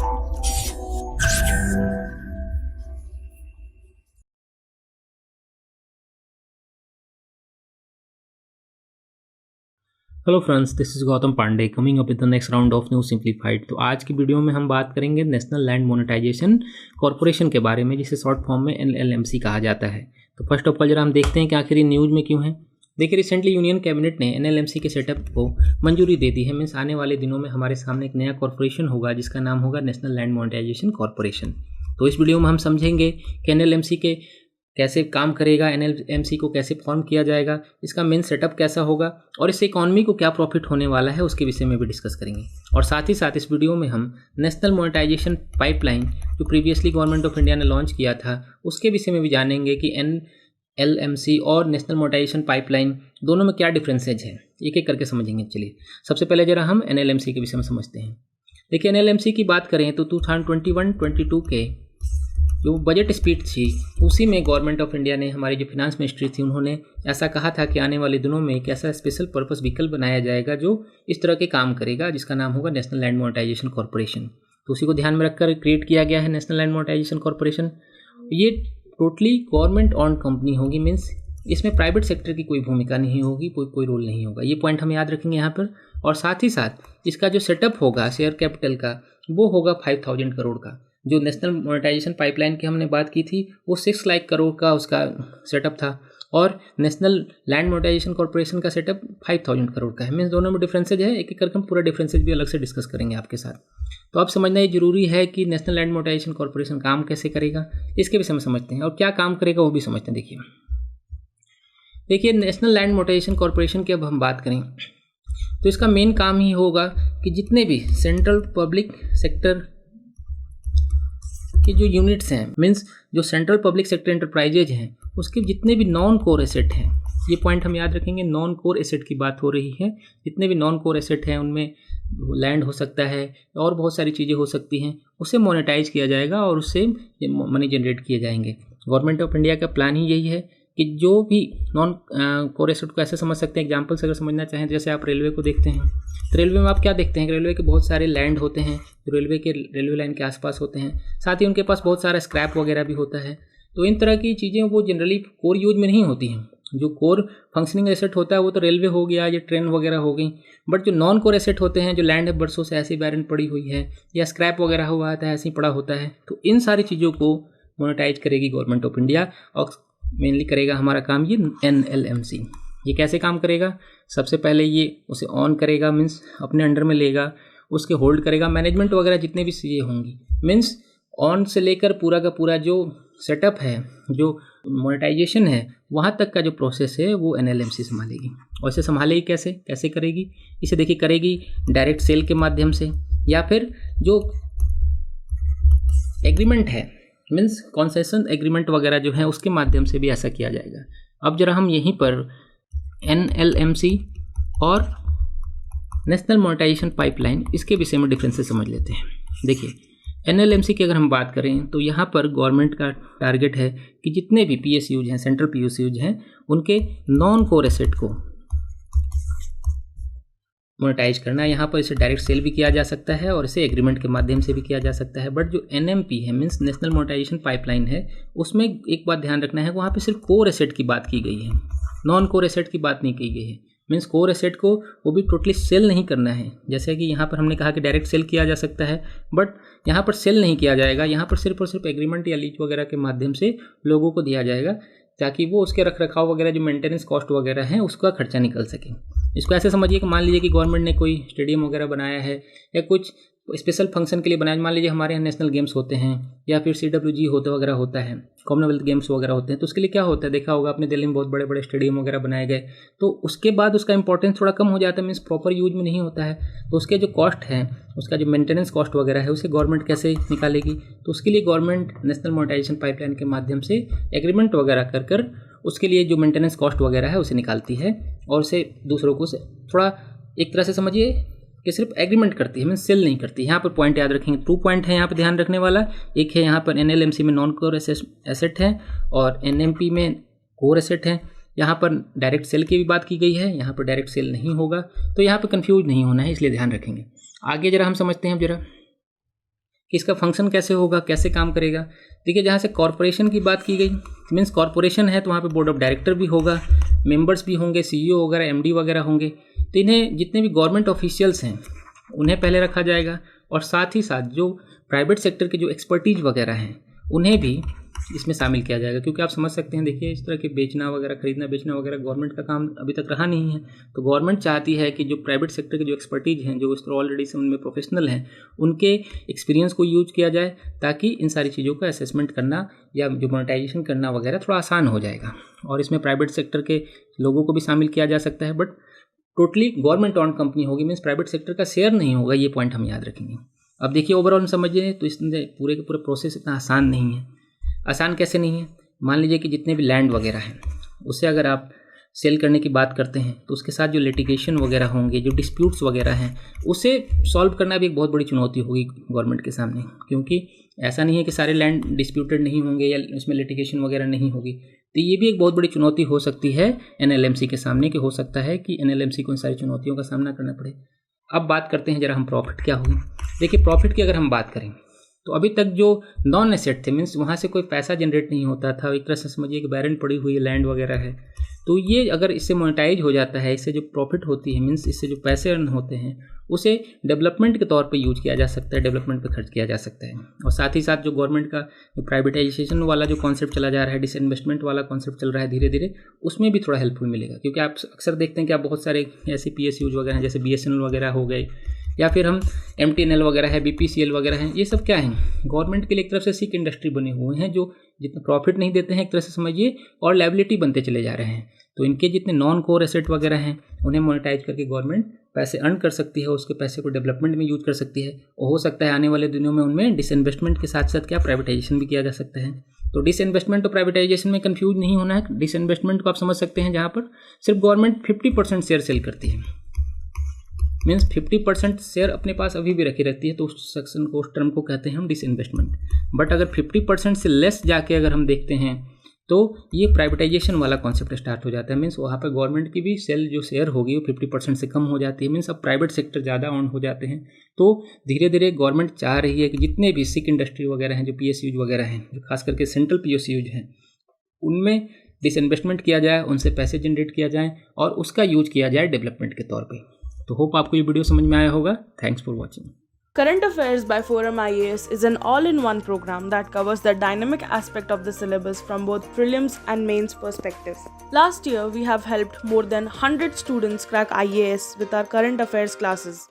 Hello friends, this is Gautam Pandey coming up with the next round of new simplified. तो आज की video में हम बात करेंगे नेशनल लैंड मोनेटाइजेशन कॉरपोरेशन के बारे में, जिसे शॉर्ट फॉर्म में NLMC कहा जाता है। तो फर्स्ट ऑफ ऑल जरा हम देखते हैं कि आखिर ये न्यूज़ में क्यों है। देखिए, रिसेंटली यूनियन कैबिनेट ने NLMC के सेटअप को मंजूरी दे दी है। मीन्स आने वाले दिनों में हमारे सामने एक नया कॉरपोरेशन होगा जिसका नाम होगा नेशनल लैंड मोनेटाइजेशन कॉरपोरेशन। तो इस वीडियो में हम समझेंगे कि NLMC के कैसे काम करेगा, NLMC को कैसे फॉर्म किया जाएगा, इसका मेन सेटअप कैसा होगा और इससे इकॉनमी को क्या प्रॉफिट होने वाला है उसके विषय में भी डिस्कस करेंगे। और साथ ही साथ इस वीडियो में हम नेशनल मोनेटाइजेशन पाइपलाइन जो प्रीवियसली गवर्नमेंट ऑफ इंडिया ने लॉन्च किया था उसके विषय में भी जानेंगे कि NLMC और नेशनल मोनेटाइजेशन पाइपलाइन दोनों में क्या डिफरेंसेज है, एक एक करके समझेंगे। चलिए सबसे पहले जरा हम NLMC के विषय में समझते हैं। देखिए, NLMC की बात करें तो 2021-22 के जो बजट स्पीच थी उसी में गवर्नमेंट ऑफ इंडिया ने, हमारी जो फिनांस मिनिस्ट्री थी, उन्होंने ऐसा कहा था कि आने वाले दिनों में एक ऐसा स्पेशल पर्पस व्हीकल बनाया जाएगा जो इस तरह के काम करेगा, जिसका नाम होगा नेशनल लैंड मोनेटाइजेशन कॉरपोरेशन। तो उसी को ध्यान में रखकर क्रिएट किया गया है नेशनल लैंड मोनेटाइजेशन कॉरपोरेशन। ये टोटली गवर्नमेंट ऑन कंपनी होगी, मीन्स इसमें प्राइवेट सेक्टर की कोई भूमिका नहीं होगी, कोई रोल नहीं होगा। ये पॉइंट हम याद रखेंगे यहाँ पर। और साथ ही साथ इसका जो सेटअप होगा शेयर कैपिटल का, वो होगा 5000 करोड़ का। जो नेशनल मोनेटाइजेशन पाइपलाइन की हमने बात की थी वो 6 लाख करोड़ का उसका सेटअप था और नेशनल लैंड मोनेटाइजेशन कॉरपोरेशन का सेटअप 5000 करोड़ का है। मीन्स दोनों में डिफरेंसेज है, एक एक करके हम पूरा डिफरेंसेज भी अलग से डिस्कस करेंगे आपके साथ। तो अब समझना ये जरूरी है कि नेशनल लैंड मोनेटाइजेशन कॉरपोरेशन काम कैसे करेगा, इसके विषय में समझते हैं, और क्या काम करेगा वो भी समझते हैं। देखिए नेशनल लैंड मोनेटाइजेशन कॉरपोरेशन की अब हम बात करें तो इसका मेन काम ही होगा कि जितने भी सेंट्रल पब्लिक सेक्टर के जो यूनिट्स हैं, मीन्स जो सेंट्रल पब्लिक सेक्टर एंटरप्राइजेज हैं, उसके जितने भी नॉन कोर एसेट हैं, ये पॉइंट हम याद रखेंगे। नॉन कोर एसेट की बात हो रही है। जितने भी नॉन कोर एसेट हैं उनमें लैंड हो सकता है और बहुत सारी चीज़ें हो सकती हैं, उसे मोनेटाइज किया जाएगा और उससे मनी जनरेट किए जाएंगे। गवर्नमेंट ऑफ इंडिया का प्लान ही यही है कि जो भी नॉन कोर एसेट को ऐसे समझ सकते हैं। एग्जाम्पल्स अगर समझना चाहें, जैसे आप रेलवे को देखते हैं तो रेलवे में आप क्या देखते हैं कि रेलवे के बहुत सारे लैंड होते हैं जो रेलवे लाइन के आसपास होते हैं। साथ ही उनके पास बहुत सारा स्क्रैप वगैरह भी होता है। तो इन तरह की चीज़ें वो जनरली कोर यूज में नहीं होती हैं। जो कोर फंक्शनिंग एसेट होता है वो तो रेलवे हो गया या ट्रेन वगैरह हो गई, बट जो नॉन कोर एसेट होते हैं, जो लैंड है बरसों से ऐसी बैरन पड़ी हुई है या स्क्रैप वगैरह हुआ आता है, ऐसे ही पड़ा होता है, तो इन सारी चीज़ों को मोनेटाइज करेगी गवर्नमेंट ऑफ इंडिया और मेनली करेगा हमारा काम ये NLMC। ये कैसे काम करेगा? सबसे पहले ये उसे ऑन करेगा, मीन्स अपने अंडर में लेगा, उसके होल्ड करेगा, मैनेजमेंट वगैरह जितने भी चीज़ें होंगी, मीन्स ऑन से लेकर पूरा का पूरा जो सेटअप है, जो मोनेटाइजेशन है, वहाँ तक का जो प्रोसेस है वो NLMC संभालेगी। और इसे संभालेगी कैसे करेगी? इसे देखिए, करेगी डायरेक्ट सेल के माध्यम से या फिर जो एग्रीमेंट है, मीन्स कॉन्सेशन एग्रीमेंट वगैरह जो है उसके माध्यम से भी ऐसा किया जाएगा। अब जरा हम यहीं पर NLMC और नेशनल मोनेटाइजेशन पाइपलाइन इसके विषय में डिफरेंसेस समझ लेते हैं। देखिए, NLMC की अगर हम बात करें तो यहाँ पर गवर्नमेंट का टारगेट है कि जितने भी PSUs हैं, सेंट्रल PSUs हैं, उनके नॉन कोर एसेट को मोनेटाइज करना। यहाँ पर इसे डायरेक्ट सेल भी किया जा सकता है और इसे एग्रीमेंट के माध्यम से भी किया जा सकता है। बट जो NMP है, मीन्स नेशनल मोनेटाइजेशन पाइपलाइन है, उसमें एक बात ध्यान रखना है, वहाँ पे सिर्फ कोर एसेट की बात की गई है, नॉन कोर एसेट की बात नहीं की गई है। मीन्स कोर एसेट को वो भी टोटली सेल नहीं करना है। जैसे कि यहाँ पर हमने कहा कि डायरेक्ट सेल किया जा सकता है, बट यहाँ पर सेल नहीं किया जाएगा। यहाँ पर सिर्फ और सिर्फ एग्रीमेंट या लीज वगैरह के माध्यम से लोगों को दिया जाएगा ताकि वो उसके रख रखाव वगैरह जो मेंटेनेंस कॉस्ट वगैरह है उसका खर्चा निकल सके। इसको ऐसे समझिए कि मान लीजिए कि गवर्नमेंट ने कोई स्टेडियम वगैरह बनाया है या कुछ स्पेशल फंक्शन के लिए बनाया। मान लीजिए हमारे यहाँ नेशनल गेम्स होते हैं या फिर CWG वगैरह होता है, कॉमनवेल्थ गेम्स वगैरह होते हैं, तो उसके लिए क्या होता है, देखा होगा आपने, दिल्ली में बहुत बड़े बड़े स्टेडियम वगैरह बनाए गए, तो उसके बाद उसका इंपॉर्टेंस थोड़ा कम हो जाता है, मीन्स प्रॉपर यूज में नहीं होता है। तो उसके जो कॉस्ट है, उसका जो मेंटेनेंस कॉस्ट वगैरह है, उसे गवर्नमेंट कैसे निकालेगी? तो उसके लिए गवर्नमेंट नेशनल मोनेटाइजेशन पाइपलाइन के माध्यम से एग्रीमेंट वगैरह कर उसके लिए जो मेंटेनेंस कॉस्ट वगैरह है उसे निकालती है और उसे दूसरों को थोड़ा एक तरह से समझिए कि सिर्फ एग्रीमेंट करती है, मीन्स सेल नहीं करती। यहाँ पर पॉइंट याद रखेंगे, 2 पॉइंट है यहाँ पर ध्यान रखने वाला। एक है यहाँ पर NLMC में नॉन कोर एसेट है और NMP में कोर एसेट है। यहाँ पर डायरेक्ट सेल की भी बात की गई है, यहाँ पर डायरेक्ट सेल नहीं होगा, तो यहाँ पर कंफ्यूज नहीं होना है, इसलिए ध्यान रखेंगे। आगे जरा हम समझते हैं जरा कि इसका फंक्शन कैसे होगा, कैसे काम करेगा। देखिए, जहाँ से कॉरपोरेशन की बात की गई, मीन्स कॉरपोरेशन है तो वहाँ पे बोर्ड ऑफ डायरेक्टर भी होगा, मेंबर्स भी होंगे, CEO वगैरह, MD वगैरह होंगे। तो इन्हें जितने भी गवर्नमेंट ऑफिशियल्स हैं उन्हें पहले रखा जाएगा, और साथ ही साथ जो प्राइवेट सेक्टर के जो एक्सपर्टीज वगैरह हैं उन्हें भी इसमें शामिल किया जाएगा। क्योंकि आप समझ सकते हैं, देखिए, इस तरह के बेचना वगैरह, खरीदना बेचना वगैरह गवर्नमेंट का काम अभी तक रहा नहीं है। तो गवर्नमेंट चाहती है कि जो प्राइवेट सेक्टर के जो एक्सपर्टीज हैं, जो इस तरह ऑलरेडी से उनमें प्रोफेशनल हैं, उनके एक्सपीरियंस को यूज किया जाए, ताकि इन सारी चीज़ों का असेसमेंट करना या जो मोनेटाइजेशन करना वगैरह थोड़ा आसान हो जाएगा। और इसमें प्राइवेट सेक्टर के लोगों को भी शामिल किया जा सकता है, but totally government on company होगी, मीन्स प्राइवेट सेक्टर का शेयर नहीं होगा। ये पॉइंट हम याद रखेंगे। अब देखिए, ओवरऑल समझिए तो इसमें पूरे के पूरे प्रोसेस इतना आसान नहीं है। आसान कैसे नहीं है? मान लीजिए कि जितने भी लैंड वगैरह हैं उसे अगर आप सेल करने की बात करते हैं तो उसके साथ जो लिटिगेशन वगैरह होंगे, जो डिस्प्यूट्स वगैरह हैं, उसे सॉल्व करना भी एक बहुत बड़ी चुनौती होगी गवर्नमेंट के सामने। क्योंकि ऐसा नहीं है कि सारे लैंड डिस्प्यूटेड नहीं होंगे या उसमें लिटिगेशन वगैरह नहीं होगी। तो ये भी एक बहुत बड़ी चुनौती हो सकती है NLMC के सामने, कि हो सकता है कि NLMC को इन सारी चुनौतियों का सामना करना पड़े। अब बात करते हैं जरा हम प्रॉफिट क्या होगी। देखिए, प्रॉफिट की अगर हम बात करें तो अभी तक जो नॉन एसेट थे, मीन्स वहाँ से कोई पैसा जनरेट नहीं होता था, एक तरह से समझिए कि बैरन पड़ी हुई लैंड वगैरह है। तो ये अगर इससे मोनेटाइज हो जाता है, इससे जो प्रॉफिट होती है, मीन्स इससे जो पैसे अर्न होते हैं, उसे डेवलपमेंट के तौर पे यूज किया जा सकता है, डेवलपमेंट पे खर्च किया जा सकता है। और साथ ही साथ जो गवर्नमेंट का जो प्राइवेटाइजेशन वाला जो कॉन्सेप्ट चला जा रहा है, डिसइन्वेस्टमेंट वाला कॉन्सेप्ट चल रहा है धीरे धीरे, उसमें भी थोड़ा हेल्पफुल मिलेगा। क्योंकि आप अक्सर देखते हैं कि आप बहुत सारे ऐसे PSUs वगैरह हैं, जैसे BSNL वगैरह हो गए, या फिर हम MTNL वगैरह है, BPCL वगैरह हैं, ये सब क्या हैं? गवर्नमेंट के लिए एक तरफ से सिक इंडस्ट्री बने हुए हैं, जो जितना प्रॉफिट नहीं देते हैं एक तरह से समझिए, और लायबिलिटी बनते चले जा रहे हैं। तो इनके जितने नॉन कोर एसेट वगैरह हैं उन्हें मोनेटाइज करके गवर्नमेंट पैसे अर्न कर सकती है, उसके पैसे को डेवलपमेंट में यूज कर सकती है। और हो सकता है आने वाले दिनों में उनमें डिसइन्वेस्टमेंट के साथ साथ क्या प्राइवेटाइजेशन भी किया जा सकता है। तो डिसइन्वेस्टमेंट और प्राइवेटाइजेशन में कंफ्यूज नहीं होना है। डिसइन्वेस्टमेंट को आप समझ सकते हैं जहाँ पर सिर्फ गवर्नमेंट 50% शेयर सेल करती है, मीन्स 50% शेयर अपने पास अभी भी रखी रहती है। तो उस सेक्शन को, उस टर्म को कहते हैं हम डिसइन्वेस्टमेंट। बट अगर 50% से लेस जाके अगर हम देखते हैं तो ये प्राइवेटाइजेशन वाला कॉन्सेप्ट स्टार्ट हो जाता है। मीन्स वहाँ पर गवर्नमेंट की भी सेल जो शेयर होगी वो 50% से कम हो जाती है। मीन्स अब प्राइवेट सेक्टर ज़्यादा ऑन हो जाते हैं। तो धीरे धीरे गवर्नमेंट चाह रही है कि जितने भी सिक इंडस्ट्री वगैरह हैं, जो PSUs वगैरह हैं, जो खास करके सेंट्रल PSUs हैं, उनमें डिसइन्वेस्टमेंट किया जाए, उनसे पैसे जनरेट किया जाए और उसका यूज किया जाए डेवलपमेंट के तौर पर। तो होप आपको ये वीडियो समझ में आया होगा। Thanks for watching. Current Affairs by Forum IAS is an all-in-one program that covers the dynamic aspect of the syllabus from both prelims and mains perspectives. Last year, we have helped more than 100 students crack IAS with our current affairs classes.